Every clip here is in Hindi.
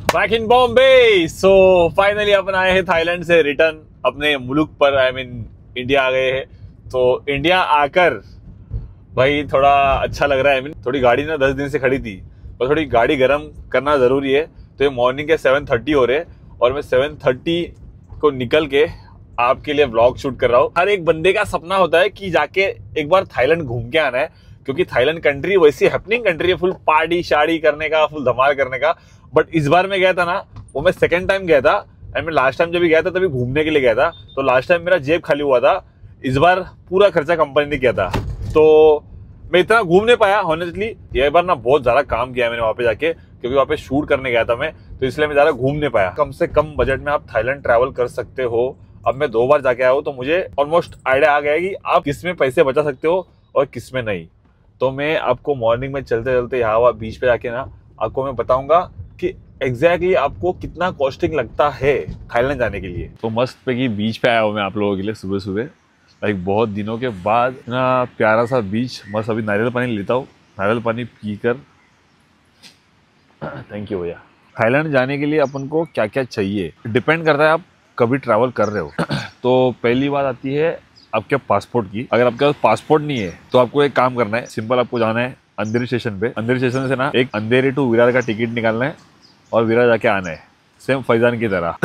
Back in Bombay. So finally अपन आए हैं थाईलैंड से रिटर्न अपने मुल्क पर, आई मीन इंडिया आ गए हैं। तो इंडिया आकर भाई थोड़ा अच्छा लग रहा है। आई मीन थोड़ी गाड़ी ना 10 दिन से खड़ी थी और थोड़ी गाड़ी गर्म करना जरूरी है। तो ये मॉर्निंग के 7:30 हो रहे और मैं 7:30 को निकल के आपके लिए व्लॉग शूट कर रहा हूँ। हर एक बंदे का सपना होता है कि जाके एक बार थाईलैंड घूम के आना है, क्योंकि थाईलैंड कंट्री वैसी हैपनिंग कंट्री है, फुल पार्टी शाड़ी करने का, फुल धमाल करने का। बट इस बार मैं गया था ना, वो मैं सेकंड टाइम गया था। एंड मैं लास्ट टाइम जब भी गया था तभी घूमने के लिए गया था, तो लास्ट टाइम मेरा जेब खाली हुआ था। इस बार पूरा खर्चा कंपनी ने किया था, तो मैं इतना घूम नहीं पाया ऑनेस्टली। ये बार ना बहुत ज्यादा काम किया मैंने वहां पे जाके, क्योंकि वहां पे शूट करने गया था मैं, तो इसलिए मैं ज्यादा घूम नहीं पाया। कम से कम बजट में आप थाईलैंड ट्रैवल कर सकते हो। अब मैं 2 बार जाके आया हूँ, तो मुझे ऑलमोस्ट आइडिया आ गया है कि आप किस में पैसे बचा सकते हो और किस में नहीं। तो मैं आपको मॉर्निंग में चलते चलते यहाँ बीच पे जाके ना आपको मैं बताऊंगा कि एग्जैक्टली आपको कितना कॉस्टिंग लगता है थाईलैंड जाने के लिए। तो मस्त पे की बीच पे आया हूँ मैं आप लोगों के लिए सुबह सुबह, लाइक बहुत दिनों के बाद ना प्यारा सा बीच। मस्त अभी नारियल पानी लेता हूँ, नारियल पानी पीकर। थैंक यू भैया। थाईलैंड जाने के लिए अपन को क्या क्या चाहिए डिपेंड करता है आप कभी ट्रैवल कर रहे हो। तो पहली बात आती है आपके पासपोर्ट की। अगर आपके पास पासपोर्ट नहीं है तो आपको एक काम करना है, सिंपल आपको जाना है अंधेरी स्टेशन पे। अंधेरी स्टेशन से ना एक अंधेरी टू विरार का टिकट निकालना है और विरार जाके आना है, सेम फैजान की तरह।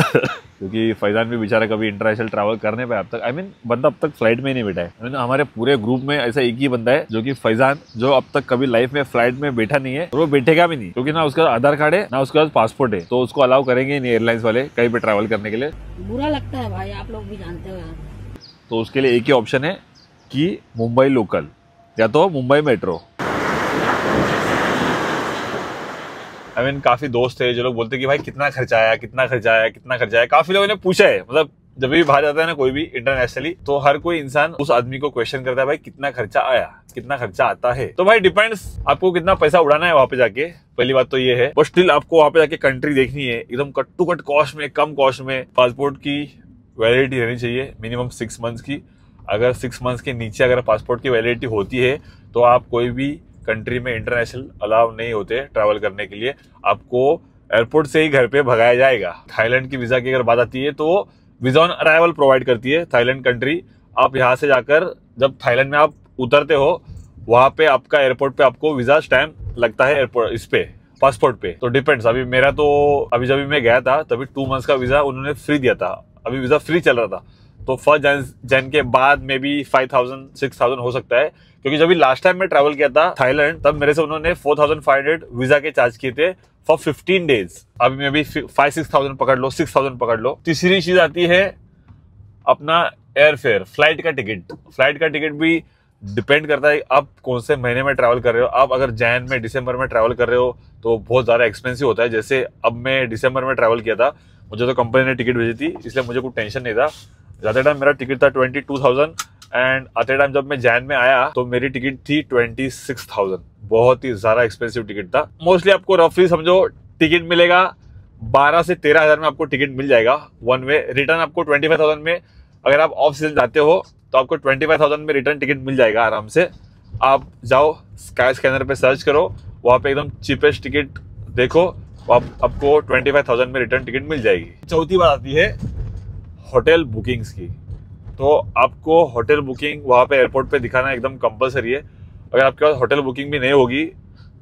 क्योंकि फैजान भी बेचारा कभी इंटरनेशनल ट्रैवल करने पे अब तक, आई मीन बंदा अब तक फ्लाइट में ही नहीं बैठा है। हमारे पूरे ग्रुप में ऐसा एक ही बंदा है जो कि फैजान, जो अब तक कभी लाइफ में फ्लाइट में बैठा नहीं है और वो बैठेगा भी नहीं, क्योंकि ना उसका आधार कार्ड है ना उसके पास पासपोर्ट है, तो उसको अलाउ करेंगे नहीं एयरलाइंस वाले कहीं पे ट्रैवल करने के लिए। बुरा लगता है भाई, आप लोग भी जानते हो यार। तो उसके लिए एक ही ऑप्शन है कि मुंबई लोकल या तो मुंबई मेट्रो। आई मीन काफी दोस्त है जो लोग बोलते हैं कि भाई कितना खर्चा आया, कितना खर्चा आया, कितना खर्चा आया। काफी लोगों ने पूछा है, मतलब जब भी बाहर जाता है ना कोई भी इंटरनेशनली, तो हर कोई इंसान उस आदमी को क्वेश्चन करता है भाई कितना खर्चा आया, कितना खर्चा आता है। तो भाई डिपेंड्स आपको कितना पैसा उड़ाना है वहां पे जाके, पहली बात तो ये है। बट स्टिल आपको वहां पे जाके कंट्री देखनी है एकदम कट टू कट कॉस्ट में, कम कॉस्ट में। पासपोर्ट की वैलिडिटी रहनी चाहिए मिनिमम 6 मंथ्स की। अगर 6 मंथ्स के नीचे अगर पासपोर्ट की वैलिडिटी होती है तो आप कोई भी कंट्री में इंटरनेशनल अलाउ नहीं होते ट्रैवल करने के लिए। आपको एयरपोर्ट से ही घर पे भगाया जाएगा। थाईलैंड की वीजा की अगर बात आती है तो वीजा ऑन अराइवल प्रोवाइड करती है थाईलैंड कंट्री। आप यहाँ से जाकर जब थाईलैंड में आप उतरते हो, वहां पे आपका एयरपोर्ट पे आपको वीजा स्टैम्प लगता है एयरपोर्ट इस पे, पासपोर्ट पे। तो डिपेंड्स। अभी मेरा तो अभी जब मैं गया था तभी 2 मंथ्स का वीजा उन्होंने फ्री दिया था, अभी वीजा फ्री चल रहा था। तो 1 जन के बाद में भी 5,000 6,000 हो सकता है, क्योंकि जब भी लास्ट टाइम मैं ट्रैवल किया था थाईलैंड तब मेरे से उन्होंने 4,500 वीजा के चार्ज किए थे फॉर 15 डेज। अभी मैं भी 5-6,000 पकड़ लो, 6,000 पकड़ लो। तीसरी चीज आती है अपना एयर फेयर, फ्लाइट का टिकट। फ्लाइट का टिकट भी डिपेंड करता है आप कौन से महीने में ट्रैवल कर रहे हो। आप अगर जैन में दिसंबर में ट्रैवल कर रहे हो तो बहुत ज्यादा एक्सपेंसिव होता है। जैसे अब मैं दिसंबर में ट्रैवल किया था, मुझे तो कंपनी ने टिकट भेजी थी, इसलिए मुझे कोई टेंशन नहीं था। जाते टाइम मेरा टिकट था 22,000 एंड आते टाइम जब मैं जैन में आया तो मेरी टिकट थी 26,000। बहुत ही ज्यादा एक्सपेंसिव टिकट था। मोस्टली आपको रफली समझो टिकट मिलेगा 12 से 13,000 में आपको टिकट मिल जाएगा वन वे। रिटर्न आपको 25,000 में, अगर आप ऑफ सीजन जाते हो तो आपको 25,000 में रिटर्न टिकट मिल जाएगा आराम से। आप जाओ स्काई स्कैनर पे सर्च करो, वहां पे एकदम चीपेस्ट टिकट देखो, आपको 25,000 में रिटर्न टिकट मिल जाएगी। चौथी बात आती है होटल बुकिंग्स की। तो आपको होटल बुकिंग वहाँ पे एयरपोर्ट पे दिखाना एकदम कंपलसरी है। अगर आपके पास होटल बुकिंग भी नहीं होगी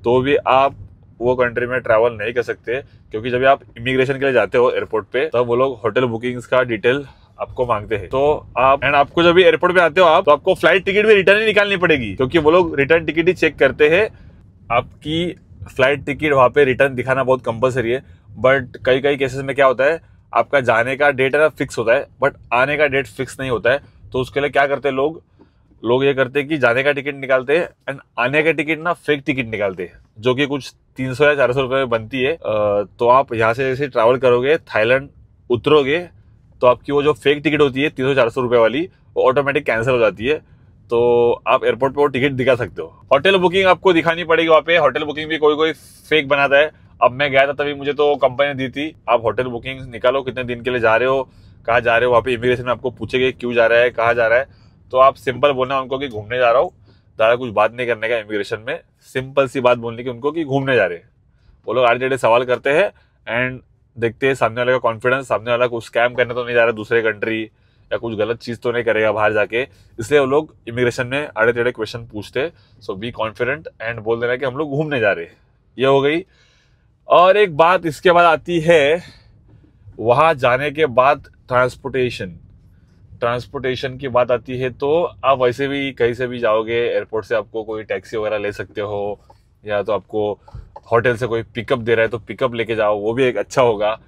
तो भी आप वो कंट्री में ट्रैवल नहीं कर सकते, क्योंकि जब आप इमिग्रेशन के लिए जाते हो एयरपोर्ट पे तब वो लोग होटल बुकिंग्स का डिटेल आपको मांगते हैं। तो आपको जब भी एयरपोर्ट पे आते हो आप, तो आपको फ्लाइट टिकट भी रिटर्न ही निकालनी पड़ेगी, क्योंकि वो लोग रिटर्न टिकट ही चेक करते हैं। आपकी फ्लाइट टिकट वहाँ पे रिटर्न दिखाना बहुत कंपलसरी है। बट कई कई केसेस में क्या होता है, आपका जाने का डेट है फिक्स होता है बट आने का डेट फिक्स नहीं होता है। तो उसके लिए क्या करते हैं लोग ये करते हैं कि जाने का टिकट निकालते हैं एंड आने का टिकट ना फेक टिकट निकालते हैं, जो कि कुछ 300 या 400 रुपये में बनती है। तो आप यहाँ से जैसे ट्रैवल करोगे, थाईलैंड उतरोगे, तो आपकी वो जो फेक टिकट होती है 300-400 रुपये वाली, वो ऑटोमेटिक कैंसिल हो जाती है। तो आप एयरपोर्ट पे वो टिकट दिखा सकते हो। होटल बुकिंग आपको दिखानी पड़ेगी वहाँ पे। होटल बुकिंग भी कोई फेक बनाता है। अब मैं गया था तभी मुझे तो कंपनी ने दी थी, आप होटल बुकिंग निकालो, कितने दिन के लिए जा रहे हो, कहाँ जा रहे हो। वहाँ पे इमिग्रेशन में आपको पूछेंगे क्यों जा रहा है, कहाँ जा रहा है, तो आप सिंपल बोलना उनको कि घूमने जा रहा हूँ। ज़्यादा कुछ बात नहीं करने का इमिग्रेशन में, सिंपल सी बात बोलने की उनको कि घूमने जा रहे हैं। वो लोग आधे टेढ़े सवाल करते हैं एंड देखते हैं सामने वाले का कॉन्फिडेंस, सामने वाला कुछ स्कैम करने तो नहीं जा रहा दूसरे कंट्री या कुछ गलत चीज तो नहीं करेगा बाहर जाके, इसलिए वो लोग इमिग्रेशन में आड़े टेढ़े क्वेश्चन पूछते। सो बी कॉन्फिडेंट एंड बोल देना कि हम लोग घूमने जा रहे हैं। ये हो गई। और एक बात इसके बाद आती है, वहां जाने के बाद ट्रांसपोर्टेशन की बात आती है। तो आप वैसे भी कहीं से भी जाओगे, एयरपोर्ट से आपको कोई टैक्सी वगैरह ले सकते हो, या तो आपको होटल से कोई पिकअप दे रहा है तो पिकअप लेके जाओ, वो भी एक अच्छा होगा।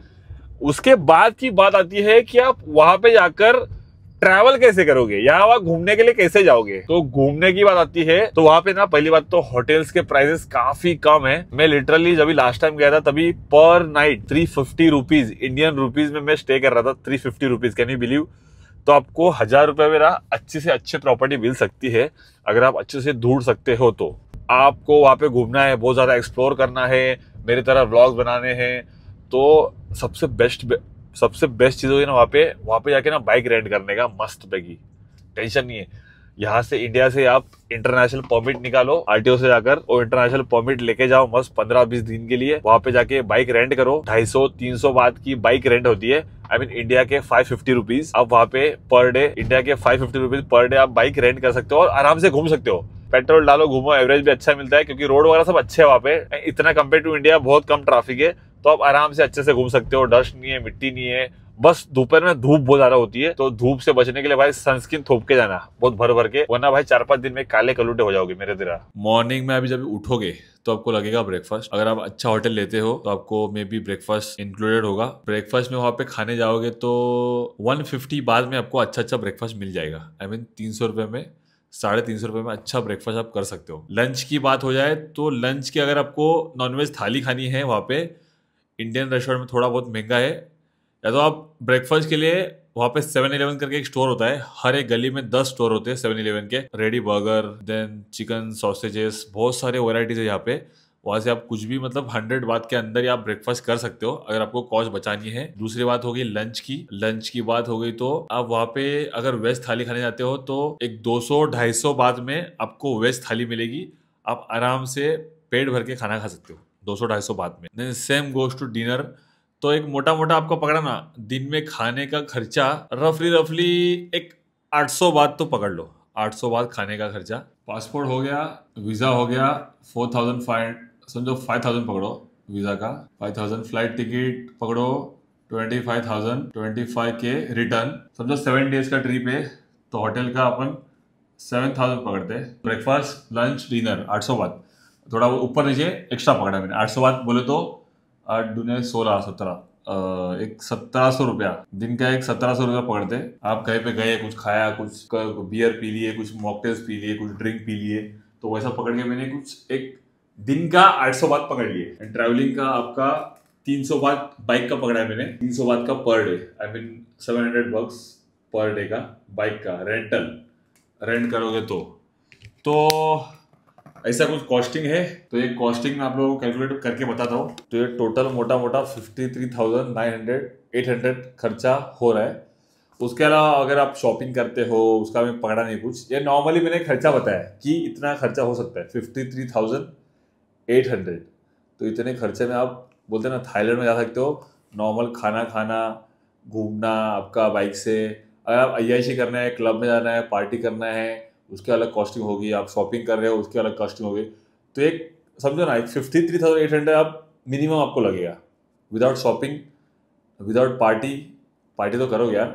उसके बाद की बात आती है कि आप वहां पे जाकर ट्रैवल कैसे करोगे, या वहां घूमने के लिए कैसे जाओगे। तो घूमने की बात आती है तो वहां पे ना पहली बात तो होटल्स के प्राइसेस काफी कम है। मैं लिटरली जब लास्ट टाइम गया था तभी पर नाइट 350 रुपीज इंडियन रुपीज में मैं स्टे कर रहा था। 350 रुपीज, कैन यू बिलीव। तो आपको 1000 रुपए में अच्छी से अच्छी प्रॉपर्टी मिल सकती है अगर आप अच्छे से ढूंढ सकते हो। तो आपको वहां पे घूमना है, बहुत ज्यादा एक्सप्लोर करना है, मेरी तरह व्लॉग्स बनाने हैं, तो सबसे बेस्ट चीज होगी ना वहां पे जाके ना बाइक रेंट करने का, मस्त बैगी, टेंशन नहीं है। यहाँ से इंडिया से आप इंटरनेशनल परमिट निकालो आरटीओ से जाकर, और इंटरनेशनल परमिट लेके जाओ मस्त 15-20 दिन के लिए। वहां पे जाके बाइक रेंट करो, 250-300 बात की बाइक रेंट होती है। आई मीन इंडिया के 550 रुपीज। आप वहां पे पर डे, इंडिया के 550 रुपीज पर डे आप बाइक रेंट कर सकते हो और आराम से घूम सकते हो। पेट्रोल डालो, घूमो, एवरेज भी अच्छा मिलता है क्योंकि रोड वगैरह सब अच्छे है वहां पे। इतना कंपेयर टू इंडिया बहुत कम ट्रैफिक है, तो आप आराम से अच्छे से घूम सकते हो। डस्ट नहीं है, मिट्टी नहीं है। बस दोपहर में धूप बहुत ज्यादा होती है, तो धूप से बचने के लिए भाई सनस्क्रीन थोप के जाना, बहुत भर भर के, वरना भाई 4-5 दिन में काले कलूटे हो जाओगे मेरे तरह। मॉर्निंग में अभी जब उठोगे तो आपको लगेगा ब्रेकफास्ट। अगर आप अच्छा होटल लेते हो तो आपको मे बी ब्रेकफास्ट इंक्लूडेड होगा। ब्रेकफास्ट में वहां पे खाने जाओगे तो 150 बाद में आपको अच्छा ब्रेकफास्ट मिल जाएगा। आई मीन 300 रुपए में, 350 रुपए में अच्छा ब्रेकफास्ट आप कर सकते हो। लंच की बात हो जाए तो लंच की अगर आपको नॉनवेज थाली खानी है वहाँ पे, इंडियन रेस्टोरेंट में थोड़ा बहुत महंगा है, या तो आप ब्रेकफास्ट के लिए वहाँ पे 7-Eleven करके एक स्टोर होता है। हर एक गली में 10 स्टोर होते हैं 7-Eleven के। Ready burger, then chicken sausages, बहुत सारे वैरायटीज है यहाँ पे। वहाँ से आप कुछ भी मतलब 100 बात के अंदर ही आप ब्रेकफास्ट कर सकते हो अगर आपको कॉस्ट बचानी है। दूसरी बात होगी लंच की बात हो गई तो आप वहाँ पे अगर वेज थाली खाने जाते हो तो एक 200-250 बात में आपको वेज थाली मिलेगी। आप आराम से पेट भर के खाना खा सकते हो 200-250 बात में। Then same goes to dinner. तो एक मोटा मोटा आपको पकड़ा ना, दिन में खाने का खर्चा रफली एक 800 बात तो पकड़ लो, 800 बात खाने का खर्चा। पासपोर्ट हो गया, वीजा हो गया, 4500, समझो 5000 पकड़ो वीजा का, 5000 फ्लाइट टिकट पकड़ो, 25,000, 25 के रिटर्न, समझो 7 डेज का ट्रिप है तो होटल का अपन 7000 पकड़ते हैं। ब्रेकफास्ट लंच डिनर 800 बात, थोड़ा ऊपर नीचे एक्स्ट्रा पकड़ा मैंने। 800 बात बोले तो 8 दूने 16, 17, एक 1700 रुपया दिन का, एक 1700 रुपया पकड़ते। आप कहीं पे गए, कुछ खाया, कुछ बियर पी लिए, कुछ मॉकटेल्स पी लिए, कुछ ड्रिंक पी लिए, तो वैसा पकड़ के मैंने कुछ एक दिन का 800 बात पकड़ लिए। ट्रैवलिंग का आपका 300 बात बाइक का पकड़ा है मैंने, 300 बात का per day, I mean $700 per day का बाइक का रेंट करोगे तो ऐसा कुछ कॉस्टिंग है। तो ये कॉस्टिंग मैं आप लोगों को कैलकुलेट करके बताता हूँ। तो ये टोटल मोटा 53,900 800 खर्चा हो रहा है। उसके अलावा अगर आप शॉपिंग करते हो, उसका मैं पकड़ा नहीं कुछ, ये नॉर्मली मैंने खर्चा बताया कि इतना खर्चा हो सकता है 53,800। तो इतने खर्चे में आप बोलते हैं ना थाईलैंड में जा सकते हो, नॉर्मल खाना खाना, घूमना आपका बाइक से। अगर आप अय्याशी करना है, क्लब में जाना है, पार्टी करना है, उसके अलग कॉस्टिंग होगी। आप शॉपिंग कर रहे हो, उसकी अलग कॉस्टिंग होगी। तो एक समझो ना, एक 53,800 आप मिनिमम आपको लगेगा विदाउट शॉपिंग, विदाउट पार्टी तो करोगे यार,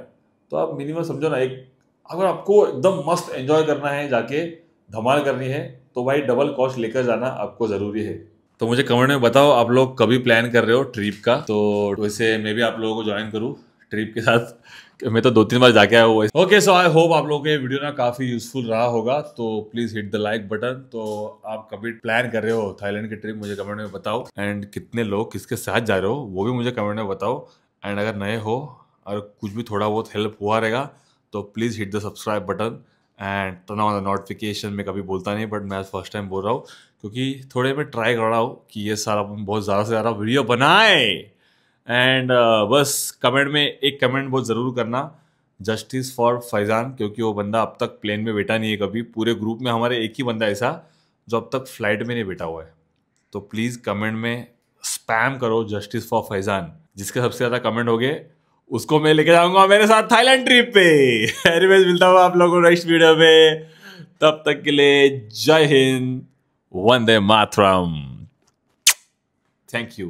तो आप मिनिमम समझो ना, एक अगर आपको एकदम मस्त एंजॉय करना है, जाके धमाल करनी है, तो भाई डबल कॉस्ट लेकर जाना आपको ज़रूरी है। तो मुझे कमेंट में बताओ आप लोग कभी प्लान कर रहे हो ट्रिप का, तो वैसे मैं भी आप लोगों को ज्वाइन करूँ ट्रिप के साथ। मैं तो 2-3 बार जाके आया हुआ। ओके, सो आई होप आप लोगों को ये वीडियो ना काफी यूजफुल रहा होगा। तो please hit the like button. तो आप कभी प्लान कर रहे हो थाईलैंड की ट्रिप, मुझे कमेंट में बताओ। एंड कितने लोग किसके साथ जा रहे हो वो भी मुझे कमेंट में बताओ। एंड अगर नए हो और कुछ भी थोड़ा बहुत हेल्प हुआ रहेगा तो please hit the subscribe button and turn on the notification. मैं कभी बोलता नहीं, बट मैं आज फर्स्ट टाइम बोल रहा हूँ क्योंकि थोड़े मैं ट्राई कर रहा हूँ कि ये सारा बहुत ज़्यादा से ज़्यादा वीडियो बनाए। एंड बस कमेंट में एक कमेंट बहुत ज़रूर करना, जस्टिस फॉर फैज़ान, क्योंकि वो बंदा अब तक प्लेन में बैठा नहीं है कभी। पूरे ग्रुप में हमारे एक ही बंदा ऐसा जो अब तक फ्लाइट में नहीं बैठा हुआ है। तो प्लीज़ कमेंट में स्पैम करो जस्टिस फॉर फैज़ान, जिसके सबसे ज्यादा कमेंट हो गए उसको मैं लेके जाऊंगा मेरे साथ थाईलैंड ट्रिप पे। एनीवेज मिलता हूँ आप लोगों को नेक्स्ट वीडियो में, तब तक के लिए जय हिंद, वंदे मातरम, थैंक यू।